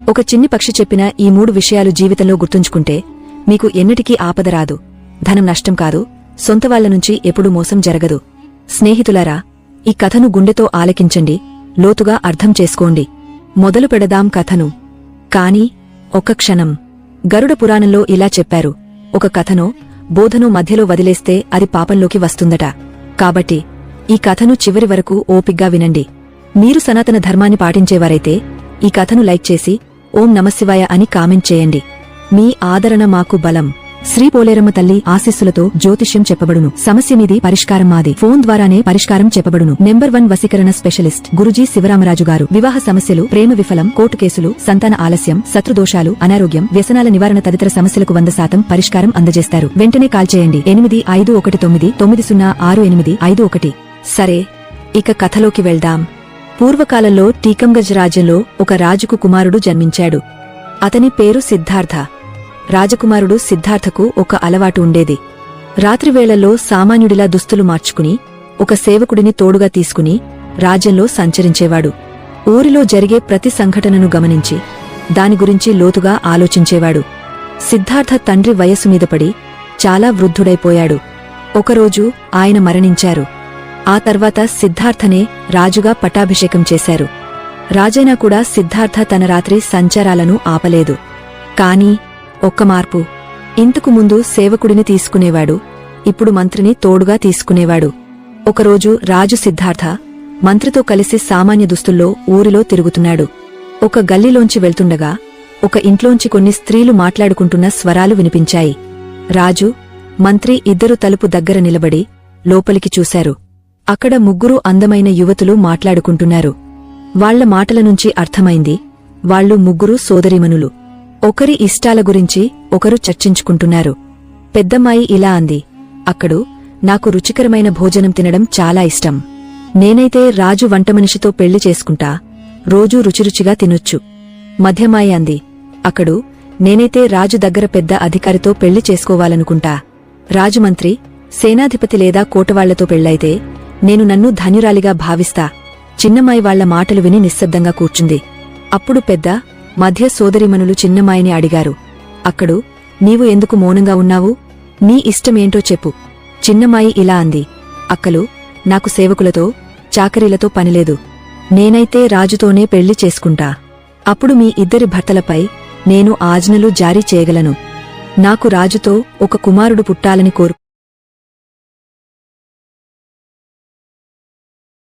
ఒక చిన్ని పక్షి చెప్పిన ఈ 3 విషయాలు జీవితంలో గుర్తుంచుకుంటే మీకు ఎన్నటికీ ఆపద రాదు, ధనం నష్టం కాదు, సొంతవాళ్ల నుంచి ఎప్పుడూ మోసం జరగదు. స్నేహితులారా, ఈ కథను గుండెతో ఆలకించండి, లోతుగా అర్థం చేసుకోండి. మొదలు పెడదాం కథను. కాని ఒక్క క్షణం. గరుడ పురాణంలో ఇలా చెప్పారు, ఒక కథనో బోధనో మధ్యలో వదిలేస్తే అది పాపంలోకి వస్తుందట. కాబట్టి ఈ కథను చివరి వరకు ఓపిగ్గా వినండి. మీరు సనాతన ధర్మాన్ని పాటించేవారైతే ఈ కథను లైక్ చేసి ఓం నమశివాయ అని కామెంట్ చేయండి. మీ ఆదరణ మాకు బలం. శ్రీ పోలేరమ్మ తల్లి ఆశీస్సులతో జ్యోతిష్యం చెప్పబడును. సమస్య మీది, పరిష్కారం మాది. ఫోన్ ద్వారానే పరిష్కారం చెప్పబడును. నెంబర్ 1 వశీకరణ స్పెషలిస్ట్ గురూజీ శివరామరాజు గారు. వివాహ సమస్యలు, ప్రేమ విఫలం, కోర్టు కేసులు, సంతాన ఆలస్యం, శత్రుదోషాలు, అనారోగ్యం, వ్యసనాల నివారణ తదితర సమస్యలకు 100% పరిష్కారం అందజేస్తారు. వెంటనే కాల్ చేయండి. 8519906851. సరే, ఇక కథలోకి వెళ్దాం. పూర్వకాలంలో టీకంగజ్ రాజ్యంలో ఒక రాజుకు కుమారుడు జన్మించాడు. అతని పేరు సిద్ధార్థ. రాజకుమారుడు సిద్ధార్థకు ఒక అలవాటు ఉండేది. రాత్రివేళల్లో సామాన్యుడిలా దుస్తులు మార్చుకుని ఒక సేవకుడిని తోడుగా తీసుకుని రాజ్యంలో సంచరించేవాడు. ఊరిలో జరిగే ప్రతి సంఘటనను గమనించి దాని గురించి లోతుగా ఆలోచించేవాడు. సిద్ధార్థ తండ్రి వయస్సు మీదపడి చాలా వృద్ధుడైపోయాడు. ఒకరోజు ఆయన మరణించారు. ఆ తర్వాత సిద్ధార్థనే రాజుగా పట్టాభిషేకం చేశారు. రాజైనా కూడా సిద్ధార్థ తన రాత్రి సంచారాలను ఆపలేదు. కాని ఒక్క మార్పు. ఇంతకు ముందు సేవకుడిని తీసుకునేవాడు, ఇప్పుడు మంత్రిని తోడుగా తీసుకునేవాడు. ఒకరోజు రాజు సిద్ధార్థ మంత్రితో కలిసి సామాన్య దుస్తుల్లో ఊరిలో తిరుగుతున్నాడు. ఒక గల్లీలోంచి వెళ్తుండగా ఒక ఇంట్లోంచి కొన్ని స్త్రీలు మాట్లాడుకుంటున్న స్వరాలు వినిపించాయి. రాజు, మంత్రి ఇద్దరు తలుపు దగ్గర నిలబడి లోపలికి చూశారు. అక్కడ 3 అందమైన యువతులు మాట్లాడుకుంటున్నారు. వాళ్ల మాటల నుంచి అర్థమైంది, వాళ్ళు 3 సోదరీమణులు. ఒకరి ఇష్టాల గురించి ఒకరు చర్చించుకుంటున్నారు. పెద్దమ్మాయి ఇలా అంది, అక్కడు నాకు రుచికరమైన భోజనం తినడం చాలా ఇష్టం. నేనైతే రాజు వంటమనిషితో పెళ్లి చేసుకుంటా, రోజూ రుచిరుచిగా తినొచ్చు. మధ్యమాయి అంది, అక్కడు నేనైతే రాజు దగ్గర పెద్ద అధికారితో పెళ్లి చేసుకోవాలనుకుంటా. రాజుమంత్రి, సేనాధిపతి లేదా కోటవాళ్లతో పెళ్లైతే నేను నన్ను ధన్యురాలిగా భావిస్తా. చిన్నమ్మాయి వాళ్ల మాటలు విని నిశ్శబ్దంగా కూర్చుంది. అప్పుడు పెద్ద, మధ్య సోదరీమణులు చిన్నమ్మాయిని అడిగారు, అక్కడు నీవు ఎందుకు మౌనంగా ఉన్నావు? నీ ఇష్టమేంటో చెప్పు. చిన్నమ్మాయి ఇలా అంది, అక్కలు, నాకు సేవకులతో చాకరీలతో పనిలేదు. నేనైతే రాజుతోనే పెళ్లి చేసుకుంటా. అప్పుడు మీ ఇద్దరి భర్తలపై నేను ఆజ్ఞలు జారీ చేయగలను. నాకు రాజుతో ఒక కుమారుడు పుట్టాలని కోరు